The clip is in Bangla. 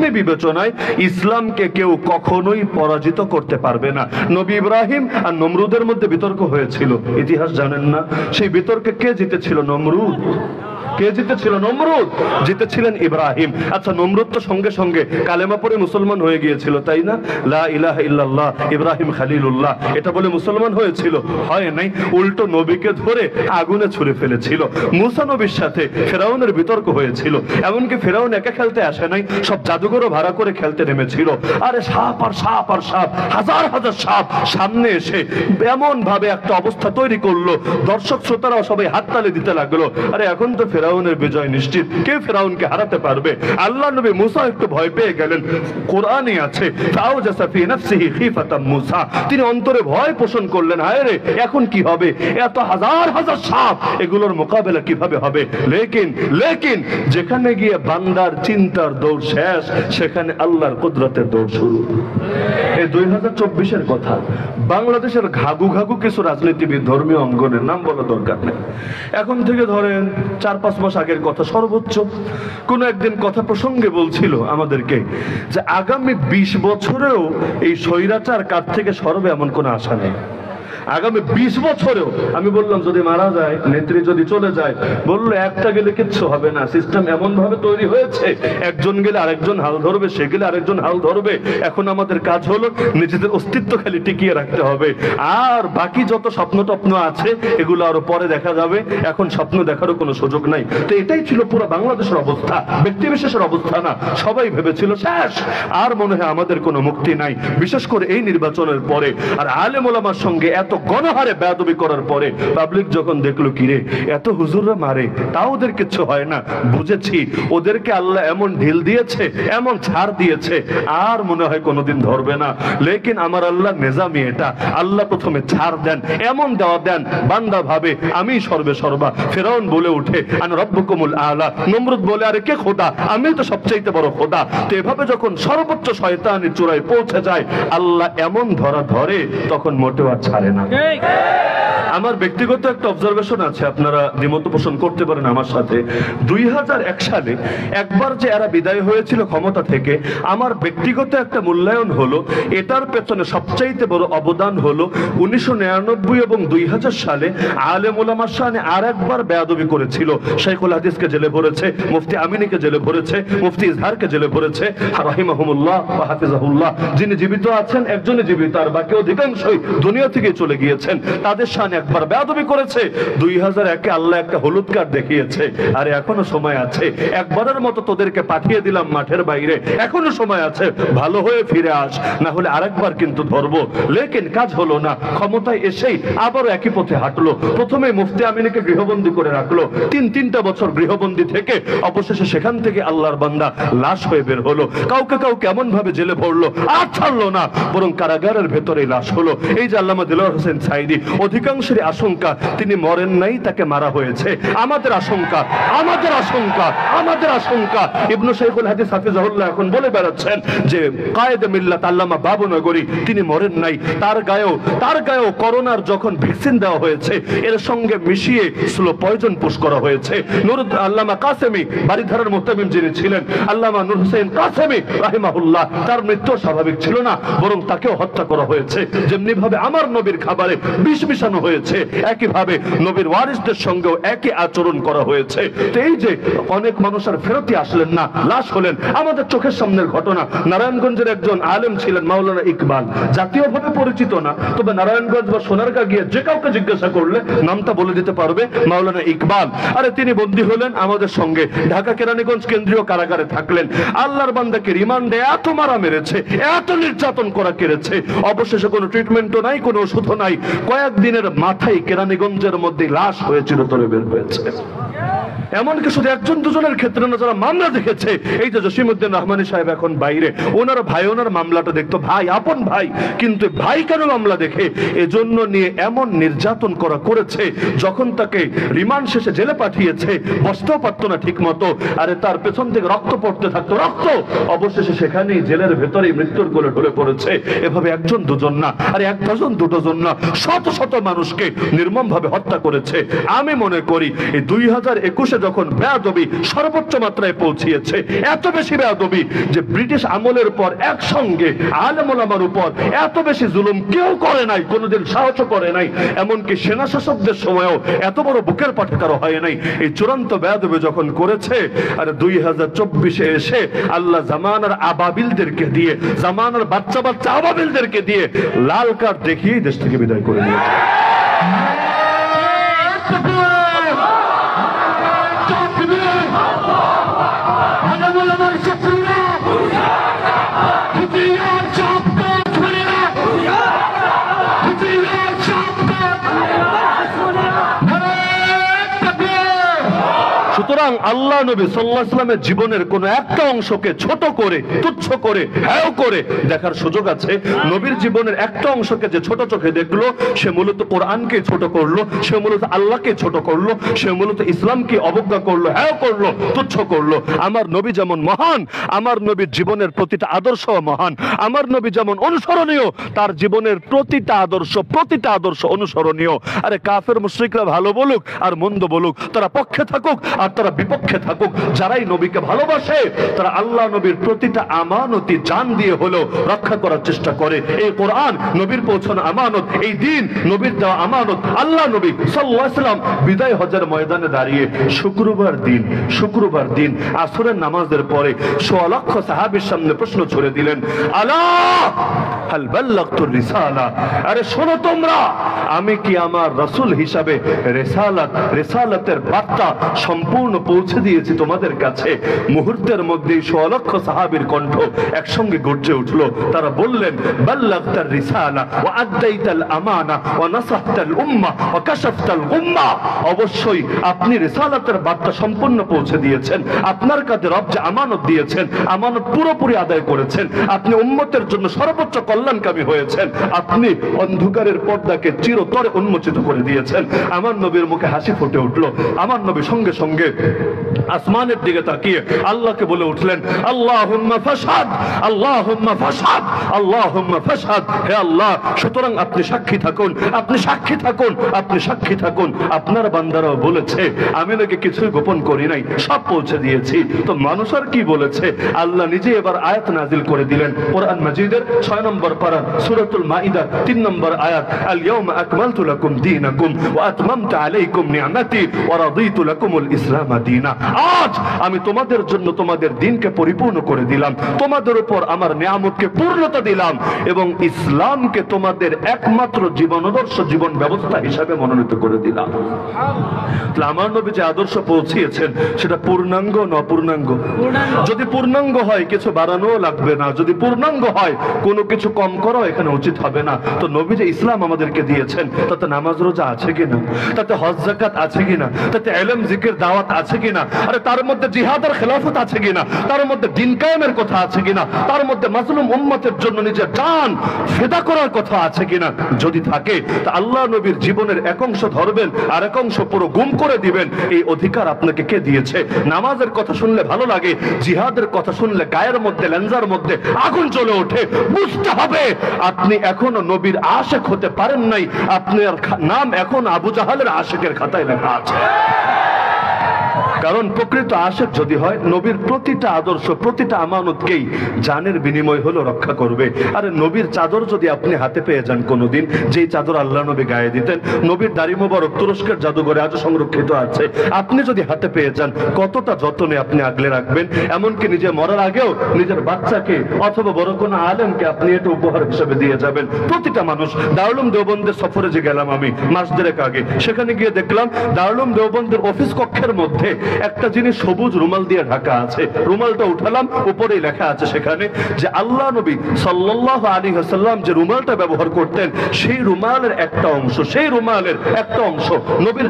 ইসলামী বিবেচনায় ইসলামকে কেউ কখনোই পরাজিত করতে পারবে না। নবী ইব্রাহিম আর নমরুদের মধ্যে বিতর্ক হয়েছিল, ইতিহাস জানেন না? সেই বিতর্কে কে জিতেছিল? নমরুদ। কে জিতেছিল? নমরুদ। জিতেছিলেন ইব্রাহিম। আচ্ছা, নমরুদ তো সঙ্গে সঙ্গে কালেমা পড়ে মুসলমান হয়ে গিয়েছিল, তাই না? লা ইলাহা ইল্লাল্লাহ ইব্রাহিম খলিলুল্লাহ এটা বলে মুসলমান হয়েছিল? হয় নাই, উল্টো নবীকে ধরে আগুনে ছুঁড়ে ফেলেছিল। মুসা নবীর সাথে ফেরাউনের বিতর্ক হয়েছিল, এমনকি ফেরাউন একা খেলতে আসে নাই, সব জাদুঘরও ভাড়া করে খেলতে নেমেছিল। আরে সাপ আর সাপ আর সাপ, হাজার হাজার সাপ সামনে এসে এমন ভাবে একটা অবস্থা তৈরি করলো, দর্শক শ্রোতারাও সবাই হাততালি দিতে লাগলো। আরে এখন তো ফেরাউনের বিজয় নিশ্চিত, কে ফেরাউনকে হারাতে পারবে? আল্লাহ নবী মুসা একটু ভয় পেয়ে গেলেন। কোরআনে আছে ফাওজাসা ফি নাফসিহি খিফাতাম মুসা, তিনি অন্তরে ভয় পোষণ করলেন, হায় রে এখন কি হবে, এত হাজার হাজার সাপ, এগুলোর মোকাবেলা কিভাবে হবে? লেকিন যেখানে গিয়ে বান্দার চিন্তার দৌড় শেষ, সেখানে আল্লাহর কুদরতের দৌড় শুরু। এই 2024-এর কথা। বাংলাদেশের ঘাঘু ঘাঘু কিছু রাজনীতিবিদ ধর্মীয় অঙ্গনের নাম বলা দরকার নেই, এখন থেকে ধরেন 4-5 মাস আগের কথা, সর্বোচ্চ কোন একদিন কথা প্রসঙ্গে বলছিল আমাদেরকে যে আগামী 20 বছরেও এই স্বৈরাচার কাছ থেকে সরবে এমন কোন আশা নেই। আগামী 20 বছরেও। আমি বললাম যদি মারা যায়, নেত্রী যদি চলে যায়, বললো একটা গেলে কিচ্ছু হবে না, সিস্টেম এমন ভাবে তৈরি হয়েছে, একজন গেলে আরেকজন হাল ধরবে, সে গেলে আরেকজন হাল ধরবে। এখন আমাদের কাজ হলো নিজেদের অস্তিত্ব খালি টিকিয়ে রাখতে হবে, আর বাকি যত স্বপ্ন টপ্ন আছে এগুলো আরো পরে দেখা যাবে, এখন স্বপ্ন দেখারও কোনো সুযোগ নাই। তো এটাই ছিল পুরো বাংলাদেশের অবস্থা, ব্যক্তি বিশেষের অবস্থা না। সবাই ভেবেছিল শেষ, আর মনে হয় আমাদের কোনো মুক্তি নাই, বিশেষ করে এই নির্বাচনের পরে। আর আলেম ওলামার সঙ্গে এত গণহারে বেয়াদবি করার পরে পাবলিক যখন দেখলো কিরে এত হুজুররা মারে তাও ওদের কিচ্ছু হয় না, বুঝেছি ওদেরকে আল্লাহ এমন ঢিল দিয়েছে, এমন ছাড় দিয়েছে, আর মনে হয় কোনোদিন ধরবে না। লেকিন আমার আল্লাহ নেজামি এটা, আল্লাহ প্রথমে ছাড় দেন, এমন দেওয়া দেন বান্দা ভাবে আমি সর্বে সর্বা। ফেরাউন বলে উঠে আনা রব্বুকুমুল আলা, নমরুদ বলে আরে কে খোদা, আমি তো সবচাইতে বড় খোদা। তো এভাবে যখন সর্বোচ্চ শয়তানের চূড়ায় পৌঁছে যায়, আল্লাহ এমন ধরা ধরে তখন মোটেও আর ছাড়ে না। আমার ব্যক্তিগত একটা অবজারভেশন আছে, আপনারা দ্বিমত পোষণ করতে পারেন আমার সাথে। 2001 সালে একবার যে এরা বিদায় হয়েছিল ক্ষমতা থেকে, আমার ব্যক্তিগত একটা মূল্যায়ন হলো এটার পেছনে সবচাইতে বড় অবদান হলো 1999 এবং 2000 সালে আলেম ওলামার সামনে আর একবার বেয়াদবি করেছিল। শাইখুল হাদিসকে জেলে ভরেছে, মুফতি আমিনীকে জেলে ভরেছে, মুফতি ইজহারকে জেলে ভরেছে রাহিমাহুমুল্লাহ ওয়া হাফিজাহুল্লাহ। যিনি জীবিত আছেন একজনই জীবিত, আর বাকি অধিকাংশই দুনিয়া থেকে চলে গিয়েছেন। তাদের সামনে একবার বেয়াদবি করেছে। 2001-এ আল্লাহ একটা হলুদ কার্ড দেখিয়েছে, আরে এখনো সময় আছে, একবারের মতো তোদেরকে পাঠিয়ে দিলাম মাঠের বাইরে, এখনো সময় আছে, ভালো হয়ে ফিরে আস, না হলে আরেকবার কিন্তু ধরবো। লেকিন কাজ হলো না, ক্ষমতায় এসেই আবারও একই পথে হাঁটলো। প্রথমে মুফতি আমিনীকে গৃহবন্দী করে রাখলো, 3 বছর গৃহবন্দী থেকে অবশেষে সেখান থেকে আল্লাহর বান্দা লাশ হয়ে বের হলো। কাউকে এমন ভাবে জেলে ভরলো, আর ছাড়লো না, বরং কারাগারের ভেতরে লাশ হলো। এই যে আল্লামা দিলওয়ার হোসেন সাইদি, অধিকাংশের আশঙ্কা তিনি মরেন নাই, তাকে মারা হয়েছে। আমাদের আশঙ্কা ইবনে শাইখুল হাদিস হাফিজাহুল্লাহ এখন বলে বেড়াচ্ছেন যে কায়েদে মিল্লাত আল্লামা বাবুনগরী তিনি মরেন নাই, তার গায়েও করোনার যখন ভ্যাকসিন দেওয়া হয়েছে এর সঙ্গে মিশিয়ে স্লো পয়জন পুশ করা হয়েছে। আল্লামা কাসেমি বাড়িধারার মুহতামিম যিনি ছিলেন, আল্লামা নূর হোসেন কাসেমি রাহিমাহুল্লাহ, তার মৃত্যু স্বাভাবিক ছিল না, বরং তাকেও হত্যা করা হয়েছে। যেমনি ভাবে আমার নবীর খাবারে বিষ মিশানো হয়েছে, একইভাবে নবীর ওয়ারিসদের সঙ্গেও একই আচরণ করা হয়েছে। তো এই যে অনেক মানুষ আর ফেরতই আসলেন না, লাশ হলেন। আমাদের চোখের সামনের ঘটনা, নারায়ণগঞ্জের একজন আলেম ছিলেন মাওলানা ইকবাল, জাতীয়ভাবে পরিচিত না, তবে নারায়ণগঞ্জ বা সোনারগাঁ গিয়ে যে কাউকে জিজ্ঞাসা করলে নামটা বলে দিতে পারবে, মাওলানা ইকবাল। আরে তিনি বন্দী হলেন আমাদের সঙ্গে, ঢাকা কেরানীগঞ্জ কেন্দ্রীয় কারাগারে থাকলেন। আল্লাহর বান্দাকে রিমান্ডে এত মারা মেরেছে, এত নির্যাতন করা কেড়েছে, অবশেষে কোনো ট্রিটমেন্টও নাই, কোনো ওষুধও নাই। কয়েকদিনের মাথায় কেরানীগঞ্জের মধ্যে লাশ হয়ে চিরতরে বের হয়েছে। এমনকি শুধু একজন দুজনের ক্ষেত্রে না, যারা মামলা দেখেছে, এই যে জসিমউদ্দিন রহমানী সাহেব এখন বাইরে, ওনার ভাই ওনার মামলাটা দেখতো, ভাই আপন ভাই, কিন্তু ভাই কেন মামলা দেখে, এজন্য নিয়ে এমন নির্যাতন করেছে, যখন তাকে রিমান্ড শেষে জেলে পাঠিয়েছে বসতেও পারতো না ঠিক মতো, আরে তার পেছন থেকে রক্ত পড়তে থাকতো, রক্ত, অবশেষে সেখানেই জেলের ভেতরেই মৃত্যুর কোলে ঢলে পড়েছে। এভাবে একজন দুজন না, আরে 1 ডজন 2 ডজন না, শত শত মানুষকে মানুষকে নির্মমভাবে হত্যা করেছে। আমি মনে করি এই 2021-এ যখন বেয়াদবি সর্বোচ্চ মাত্রায় পৌঁছিয়েছে, এত বেশি বেয়াদবি যে ব্রিটিশ আমলের পর একসঙ্গে আলেম ওলামার উপর এত বেশি জুলুম কেউ করে নাই, কোনোদিন সাহসও করে নাই। এমনকি সেনা শাসকদের সময়ও এত বড় বুকের পাঠে কারো হয় নাই। এই চূড়ান্ত বেয়াদবি যখন করেছে, আর 2024-এ এসে আল্লাহ জামানার আবাবিলদেরকে দিয়ে, জামানার বাচ্চা বাচ্চা আবাবিলদেরকে দিয়ে লাল কার্ড দেখিয়ে দেশ থেকে বিদায় করে নিয়েছে। সুতরাং আল্লাহ নবী সাল্লাল্লাহু আলাইহি ওয়াসাল্লামের জীবনের কোন একটা অংশকে ছোট করে, তুচ্ছ করে, হেয় করে দেখার সুযোগ আছে। নবীর জীবনের একটা অংশকে যে ছোট চোখে দেখলো, সে মূলত কোরআনকে ছোট করলো, সে মূলত আল্লাহকে ছোট করলো, সে মূলত ইসলামকে অবজ্ঞা করলো, হেয় করলো, তুচ্ছ করলো। আমার নবী যেমন মহান, আমার নবীর জীবনের প্রতিটা আদর্শ মহান। আমার নবী যেমন অনুসরণীয়, তার জীবনের প্রতিটা আদর্শ অনুসরণীয়। আরে কাফের মুশরিকরা ভালো বলুক আর মন্দ বলুক, তারা পক্ষে থাকুক আর তারা বিপক্ষে থাকুক, যারাই নবীকে ভালোবাসে তারা আল্লাহ নবীর প্রতিটা আমানতি জান দিয়ে হলো রক্ষা করার চেষ্টা করে। এই কোরআন নবীর পৌঁছানো আমানত, এই দিন নবীর দেওয়া আমানত। আল্লাহ নবী সাল্লাল্লাহু আলাইহি ওয়াসাল্লাম বিদায় হজের ময়দানে দাঁড়িয়ে শুক্রবার দিন আসরের নামাজের পরে 100 লক্ষ সাহাবীর সামনে প্রশ্ন ছুড়ে দিলেন, আলা হাল বাল্লাগতুর রিসালা, আরে শোনো তোমরা, আমি কি আমার রাসূল হিসাবে রিসালাতের বার্তা সম্পূর্ণ পৌঁছে দিয়েছি তোমাদের কাছে? মুহূর্তের মধ্যে 100 লক্ষ সাহাবীর কণ্ঠ একসঙ্গে গর্জে উঠলো। তারা বললেন, বাল্লাগতার রিসালা ওয়া আদাইতাল আমানা ওয়া নাসাহতাল উম্মাহ ওয়া কাশাফতাল গুম্মা। অবশ্যই আপনি রিসালাতের বার্তা সম্পূর্ণ পৌঁছে দিয়েছেন, আপনার কাছে রব যে আমানত দিয়েছেন, আমানত পুরোপুরি আদায় করেছেন, আপনি উম্মতের জন্য সর্বোচ্চ কল্যাণকামী হয়েছেন, আপনি অন্ধকারের পর্দাকে চিরতরে উন্মোচিত করে দিয়েছেন। আমার নবীর মুখে হাসি ফুটে উঠলো। আমার নবী সঙ্গে সঙ্গে আসমানের দিকে তাকিয়ে আল্লাহকে বলে উঠলেন, আল্লাহুম্মা ফাশহাদ, আল্লাহুম্মা ফাশহাদ, আল্লাহুম্মা ফাশহাদ। হে আল্লাহ, সুতরাং আপনি সাক্ষী থাকুন, আপনি সাক্ষী থাকুন, আপনি সাক্ষী থাকুন। আপনার বান্দারাও বলেছে আমি নাকি কিছুই গোপন করি নাই, সব পৌঁছে দিয়েছি। তো মানুষ আর কি বলেছে? আল্লাহ নিজে এবার আয়াত নাজিল করে দিলেন কোরআন মাজিদের 6 নম্বর পারা সূরাতুল মাইদা 3 নম্বর আয়াত, আল ইয়াউমা আকমালতু লাকুম দীনাকুম ওয়া আতমামতু আলাইকুম নি'মাতি ওয়া রাদিতু লাকুমুল ইসলাম দীনা। আজ আমি তোমাদের জন্য তোমাদের দ্বীনকে পরিপূর্ণ করে দিলাম, তোমাদের উপর আমার নিয়ামতকে পূর্ণতা দিলাম এবং ইসলামকে তোমাদের একমাত্র জীবনাদর্শ, জীবন ব্যবস্থা হিসাবে মনোনীত করে দিলাম। তাহলে আমার নবী যে আদর্শ পৌঁছিয়েছেন সেটা পূর্ণাঙ্গ না অপূর্ণাঙ্গ? যদি পূর্ণাঙ্গ হয় কিছু বাড়ানোও লাগবে না, যদি পূর্ণাঙ্গ হয় কোনো কিছু কম করাও এখানে উচিত হবে না। তো নবী যে ইসলাম আমাদেরকে দিয়েছেন তাতে নামাজ রোজা আছে কিনা, তাতে হজ যাকাত আছে কিনা, তাতে ইলম জিকির দাওয়াত আছে কিনা, আরে তার মধ্যে জিহাদ আর খেলাফত আছে কিনা, তার মধ্যে দ্বীন কায়েমের কথা আছে কিনা, তার মধ্যে মাজলুম উম্মতের জন্য নিজের জান ফিদা করার কথা আছে কিনা? যদি থাকে তা আল্লাহ নবীর জীবনের এক অংশ ধরবেন আর এক অংশ পুরো গুম করে দিবেন। এই অধিকার আপনাকে কে দিয়েছে? নামাজের কথা শুনলে ভালো লাগে, জিহাদের কথা শুনলে গায়ের মধ্যে, লেঞ্জার মধ্যে আগুন জ্বলে ওঠে। বুঝতে হবে আপনি এখনো নবীর আশিক হতে পারেন নাই, আপনার নাম এখন আবু জাহালের আশিকের খাতায় লেখা আছে। কারণ প্রকৃত আশিক যদি হয় নবীর প্রতিটা আদর্শ, প্রতিটা আমানতকেই জানের বিনিময় হলো রক্ষা করবে। আরে নবীর চাদর যদি আপনি হাতে পেয়ে যান কোনোদিন, যেই চাদর আল্লাহ নবী গায়ে দিতেন, নবীর দাড়ি মোবারক তুরস্কের জাদুঘরে আজও সংরক্ষিত আছে, আপনি যদি হাতে পেয়ে যান কতটা যত্নে আপনি আগলে রাখবেন। এমনকি নিজে মরার আগেও নিজের বাচ্চাকে অথবা বড় কোনো আলেমকে আপনি এটা উপহার হিসেবে দিয়ে যাবেন। প্রতিটা মানুষ, দারুল দেওবন্দের সফরে যে গেলাম আমি মাস দেড়েক আগে, সেখানে গিয়ে দেখলাম দারুল দেওবন্দের অফিস কক্ষের মধ্যে একটা জিনিস সবুজ রুমাল দিয়ে ঢাকা আছে। রুমালটা উঠালাম, উপরেই লেখা আছে সেখানে যে আল্লাহ নবী সাল্লাল্লাহু আলাইহি ওয়াসাল্লাম যে রুমালটা ব্যবহার করতেন সেই রুমালের একটা অংশ, সেই রুমালের একটা অংশ নবীর